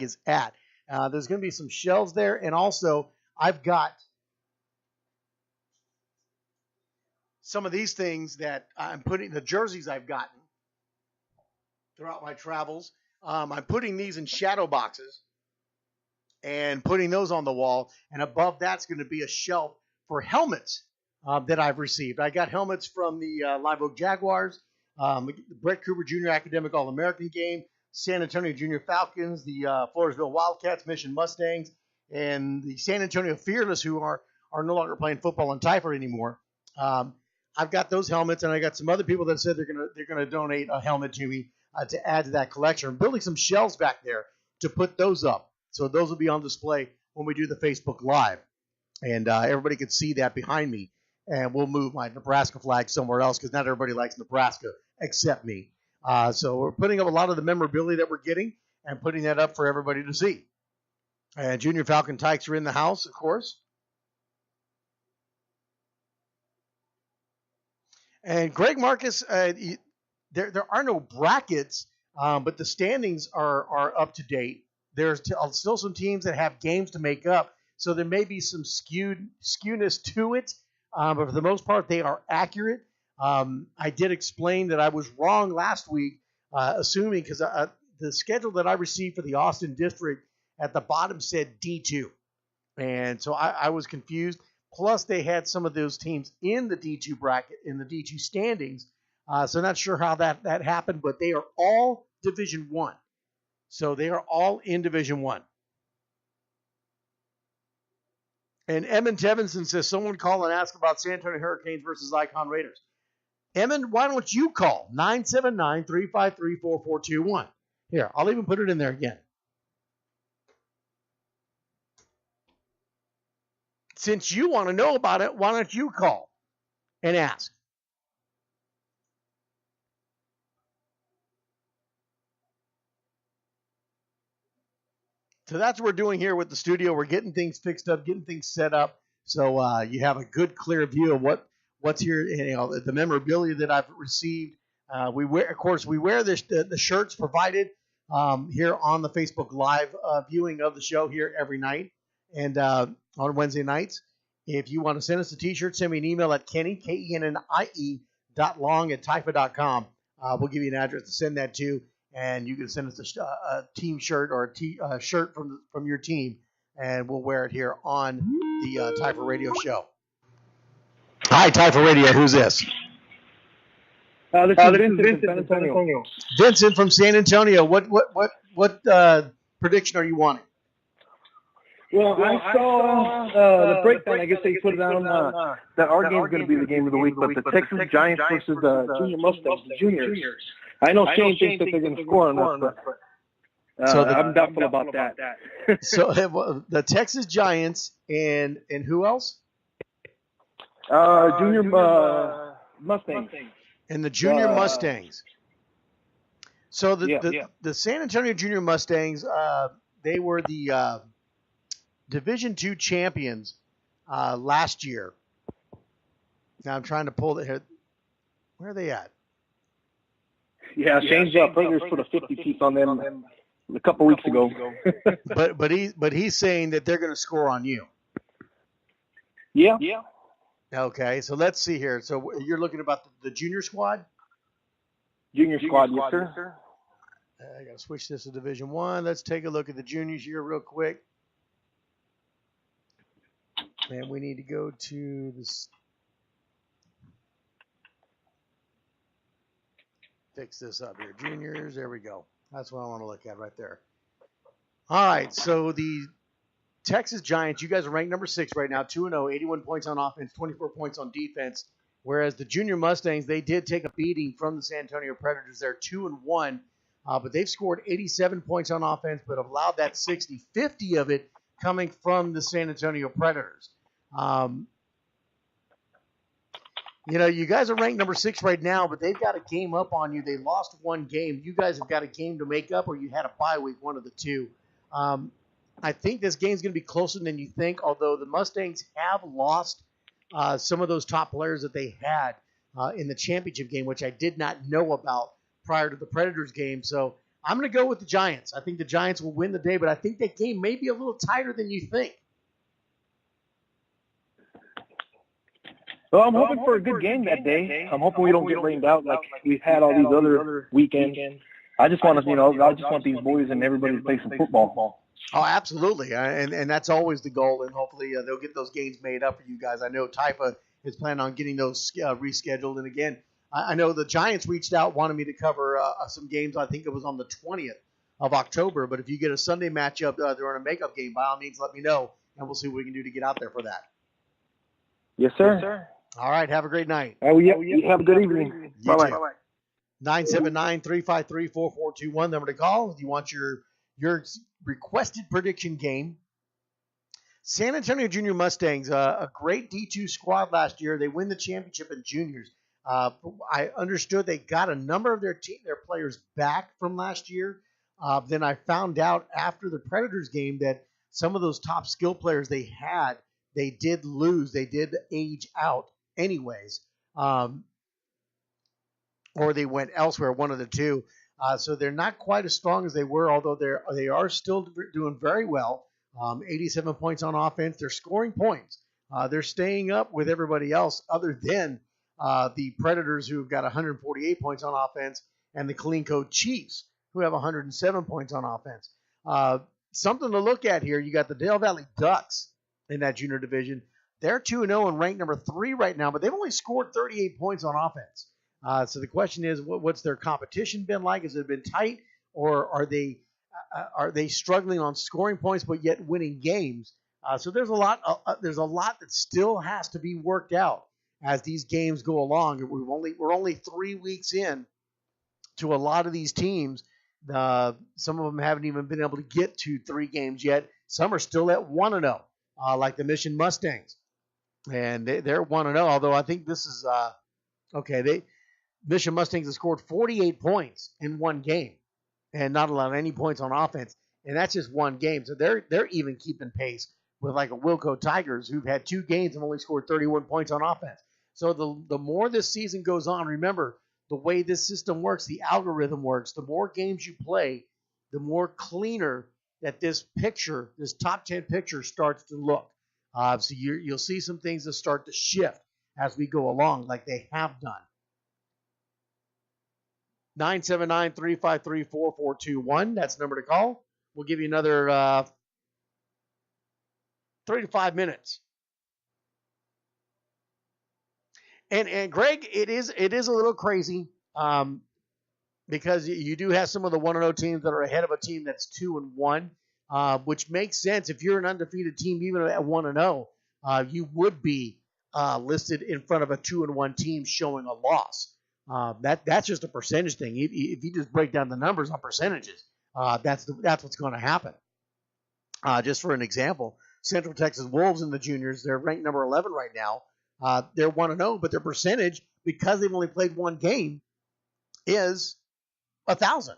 is at. There's going to be some shelves there, and also I've got some of these things that I'm putting, the jerseys I've gotten throughout my travels. I'm putting these in shadow boxes and putting those on the wall, and above that's going to be a shelf for helmets that I've received. I got helmets from the Live Oak Jaguars, the Brett Cooper Jr. Academic All-American game, San Antonio Junior Falcons, the Floresville Wildcats, Mission Mustangs, and the San Antonio Fearless, who are no longer playing football in Tiford anymore. I've got those helmets, and I got some other people that said they're gonna donate a helmet to me to add to that collection. I'm building some shelves back there to put those up, so those will be on display when we do the Facebook Live, and everybody can see that behind me. And we'll move my Nebraska flag somewhere else because not everybody likes Nebraska except me. So we're putting up a lot of the memorabilia that we're getting and putting that up for everybody to see. And Junior Falcon Tykes are in the house, of course. And Greg Marcus, there are no brackets, but the standings are up to date. There's still some teams that have games to make up, so there may be some skewness to it, but for the most part, they are accurate. I did explain that I was wrong last week, assuming because the schedule that I received for the Austin District at the bottom said D2, and so I was confused. Plus, they had some of those teams in the D2 bracket, in the D2 standings. So not sure how that happened, but they are all Division I. So they are all in Division I. And Emmond Tevinson says, someone call and ask about San Antonio Hurricanes versus Icon Raiders. Emmond, why don't you call 979-353-4421. Here, I'll even put it in there again. Since you want to know about it, why don't you call and ask? So that's what we're doing here with the studio. We're getting things fixed up, getting things set up, so you have a good, clear view of what's here. You know, the memorabilia that I've received. We wear the shirts provided here on the Facebook Live viewing of the show here every night and on Wednesday nights. If you want to send us a T-shirt, send me an email at Kenny, KENNIE.long@tyfa.com. We'll give you an address to send that to, and you can send us a team shirt or a shirt from your team, and we'll wear it here on the Tyfa Radio Show. Hi, Tyfa Radio. Who's this? This is Vincent from San Antonio. Vincent from San Antonio. What prediction are you wanting? Well, I saw the breakdown. I guess they put it on that our game is going to be the game of the week, but the Texas Giants versus the Junior Mustangs, the juniors. I know Shane thinks that they're going to score on us, but so I'm doubtful about that. So the Texas Giants and who else? Junior Mustangs. And the Junior Mustangs. So the San Antonio Junior Mustangs, they were the Division II champions last year. Now I'm trying to pull the head. Where are they at? Yeah, Shane's Predators put a 50 piece on them a couple weeks ago. but he's saying that they're going to score on you. Yeah. Okay, so let's see here. So you're looking about the junior squad? Junior squad, yes, sir. I got to switch this to Division I. Let's take a look at the juniors here real quick. And we need to go to this. Fix this up here. Juniors, there we go. That's what I want to look at right there. All right, so the Texas Giants, you guys are ranked number 6 right now, 2-0, 81 points on offense, 24 points on defense. Whereas the Junior Mustangs, they did take a beating from the San Antonio Predators. They're 2-1, but they've scored 87 points on offense, but have allowed that 60, 50 of it coming from the San Antonio Predators. You know, you guys are ranked number 6 right now, but they've got a game up on you. They lost one game. You guys have got a game to make up, or you had a bye week, one of the two. I think this game's going to be closer than you think, although the Mustangs have lost some of those top players that they had in the championship game, which I did not know about prior to the Predators game. So I'm going to go with the Giants. I think the Giants will win the day, but I think that game may be a little tighter than you think. Well, I'm hoping for a good game that day. I'm hoping we don't get rained out like we've had all these other weekends. I just want to, I just want these boys and everybody to play some football. Oh, absolutely, and that's always the goal, and hopefully they'll get those games made up for you guys. I know Taifa is planning on getting those rescheduled, and again, I know the Giants reached out, wanted me to cover some games. I think it was on the 20th of October, but if you get a Sunday matchup during a makeup game, by all means, let me know, and we'll see what we can do to get out there for that. Yes, sir. Yes, sir. All right, have a great night. Oh, yeah, you have a good evening. Bye-bye. 979-353-4421, number to call if you want your requested prediction game. San Antonio Junior Mustangs, a great D2 squad last year. They win the championship in juniors. I understood they got a number of their players back from last year. Then I found out after the Predators game that some of those top skill players they had, they did lose. They did age out anyways. Or they went elsewhere, one of the two. So they're not quite as strong as they were, although they are still doing very well. 87 points on offense. They're scoring points. They're staying up with everybody else other than the Predators, who've got 148 points on offense, and the Kalinko Chiefs, who have 107 points on offense. Something to look at here. You got the Dale Valley Ducks in that junior division. They're 2-0 and ranked number 3 right now, but they've only scored 38 points on offense. So the question is, what's their competition been like? Has it been tight, or are they struggling on scoring points but yet winning games? So there's a lot that still has to be worked out as these games go along. We're only 3 weeks in to a lot of these teams. Some of them haven't even been able to get to 3 games yet. Some are still at 1-0, like the Mission Mustangs, and they're 1-0. Although I think this is okay. Mission Mustangs have scored 48 points in one game and not allowed any points on offense. And that's just one game. So they're even keeping pace with like a Wilco Tigers, who've had 2 games and only scored 31 points on offense. So the more this season goes on, remember, the way this system works, the algorithm works, the more games you play, the more cleaner that this top 10 picture starts to look. So you'll see some things that start to shift as we go along, like they have done. 979-353-4421. That's the number to call. We'll give you another 3 to 5 minutes. And Greg, it is a little crazy because you do have some of the 1-0 teams that are ahead of a team that's 2-1, which makes sense. If you're an undefeated team, even at 1-0, you would be listed in front of a 2-1 team showing a loss. That's just a percentage thing. If you just break down the numbers on percentages, that's what's going to happen. Just for an example, Central Texas Wolves in the juniors, they're ranked number 11 right now. They're 1-0, but their percentage, because they've only played one game, is 1,000.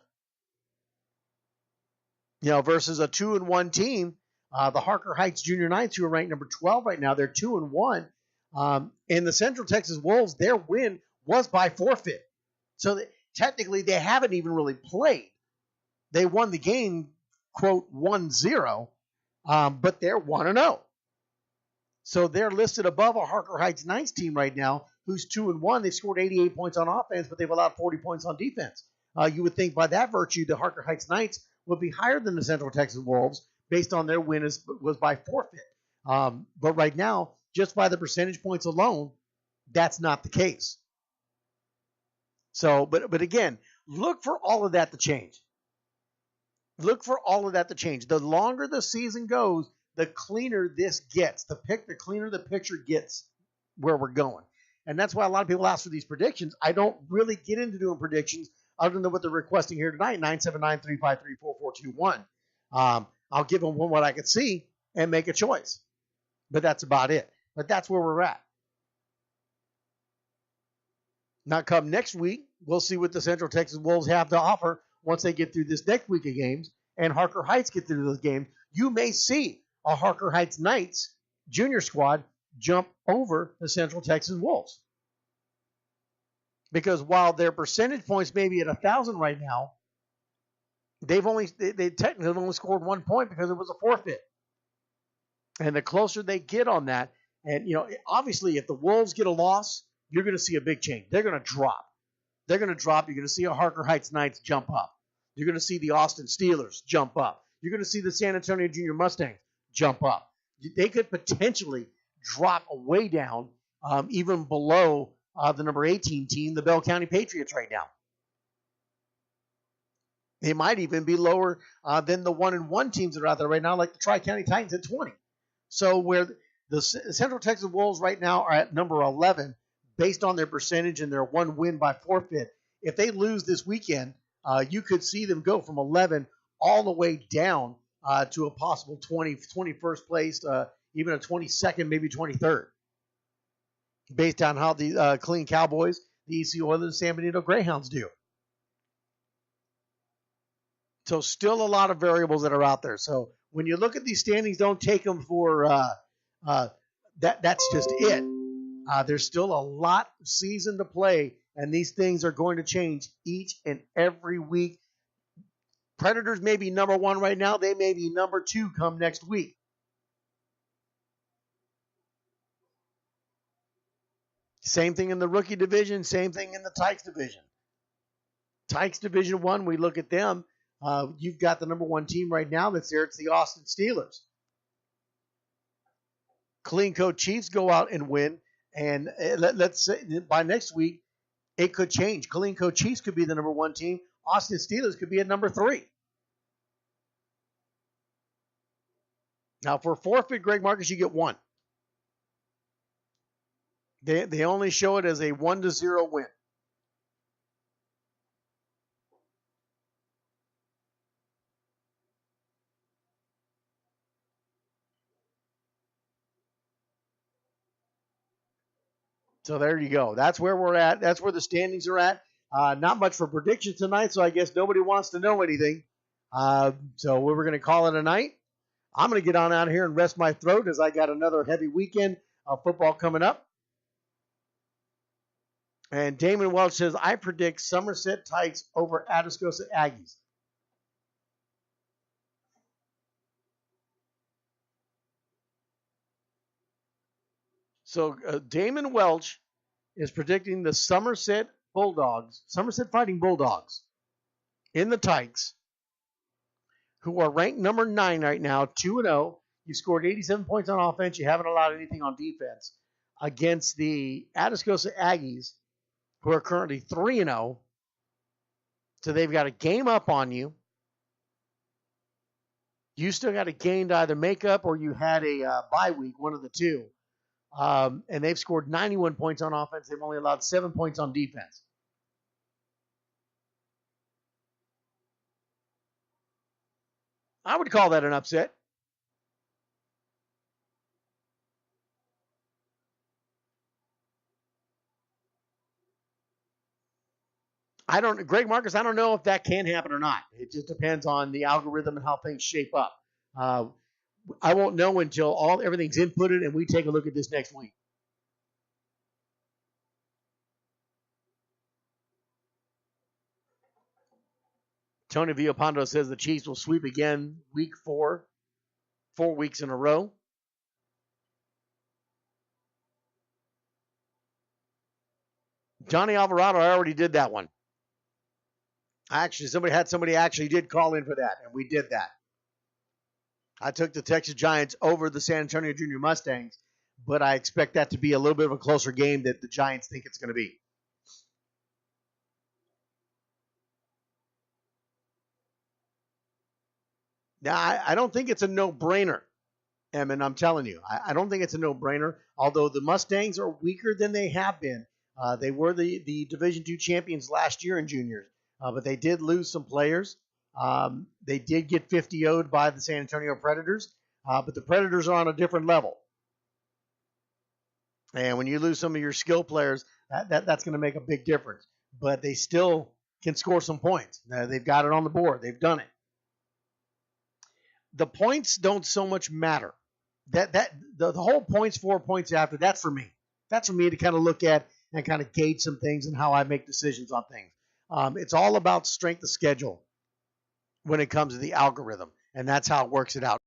Versus a 2-1 team, the Harker Heights Junior Knights, who are ranked number 12 right now, they're 2-1. And the Central Texas Wolves, their win was by forfeit. So technically, they haven't even really played. They won the game, quote, 1-0, but they're 1-0. So they're listed above a Harker Heights Knights team right now, who's 2-1. They scored 88 points on offense, but they've allowed 40 points on defense. You would think by that virtue, the Harker Heights Knights would be higher than the Central Texas Wolves based on their win was by forfeit. But right now, just by the percentage points alone, that's not the case. So, but again, look for all of that to change. Look for all of that to change. The longer the season goes, the cleaner this gets. The cleaner the picture gets where we're going. And that's why a lot of people ask for these predictions. I don't really get into doing predictions other than what they're requesting here tonight, 979-353-4421. I'll give them what I can see and make a choice. But that's about it. But that's where we're at. Now, come next week, we'll see what the Central Texas Wolves have to offer once they get through this next week of games and Harker Heights get through those games. You may see a Harker Heights Knights junior squad jump over the Central Texas Wolves. Because while their percentage points may be at 1,000 right now, they technically only scored 1 point because it was a forfeit. And the closer they get on that, and obviously if the Wolves get a loss, you're going to see a big change. They're going to drop. You're going to see a Harker Heights Knights jump up. You're going to see the Austin Steelers jump up. You're going to see the San Antonio Junior Mustangs jump up. They could potentially drop way down, even below the number 18 team, the Bell County Patriots right now. They might even be lower than the 1-1 teams that are out there right now, like the Tri-County Titans at 20. So where the Central Texas Wolves right now are at number 11, based on their percentage and their one win by forfeit, if they lose this weekend, you could see them go from 11 all the way down to a possible 21st place, even a 22nd, maybe 23rd, based on how the Killeen Cowboys, the EC Oilers, and San Benito Greyhounds do. So still a lot of variables that are out there. So when you look at these standings, don't take them for that's just it. There's still a lot of season to play, and these things are going to change each and every week. Predators may be number 1 right now. They may be number 2 come next week. Same thing in the rookie division. Same thing in the Tykes division. Tykes Division 1, we look at them. You've got the number 1 team right now that's there. It's the Austin Steelers. Killeen Co. Chiefs go out and win. And let's say by next week, it could change. Killeen Co. Chiefs could be the number 1 team. Austin Steelers could be at number 3. Now, for forfeit, Greg Marcus, you get 1. They only show it as a 1-0 win. So there you go. That's where we're at. That's where the standings are at. Not much for predictions tonight, so I guess nobody wants to know anything. So we're going to call it a night. I'm going to get on out here and rest my throat as I got another heavy weekend of football coming up. And Damon Welch says, I predict Somerset Tykes over Atascosa Aggies. So Damon Welch is predicting the Somerset Fighting Bulldogs in the Tykes, who are ranked number 9 right now, 2-0. You scored 87 points on offense. You haven't allowed anything on defense, against the Atascosa Aggies, who are currently 3-0. So they've got a game up on you. You still got a game to either make up or you had a bye week, one of the two. And they've scored 91 points on offense. They've only allowed 7 points on defense. I would call that an upset. Greg Marcus, I don't know if that can happen or not. It just depends on the algorithm and how things shape up. I won't know until everything's inputted and we take a look at this next week. Tony Villalpando says the Chiefs will sweep again week 4, 4 weeks in a row. Johnny Alvarado, I already did that one. Somebody actually did call in for that, and we did that. I took the Texas Giants over the San Antonio Junior Mustangs, but I expect that to be a little bit of a closer game that the Giants think it's going to be. Now, I don't think it's a no-brainer, Emin, I'm telling you. I don't think it's a no-brainer, although the Mustangs are weaker than they have been. They were the Division II champions last year in juniors, but they did lose some players. They did get 50-0'd by the San Antonio Predators, but the Predators are on a different level. And when you lose some of your skill players, that's going to make a big difference. But they still can score some points. They've got it on the board. They've done it. The points don't so much matter. The whole points, 4 points after, that's for me. That's for me to kind of look at and kind of gauge some things and how I make decisions on things. It's all about strength of schedule. when it comes to the algorithm, and that's how it works it out.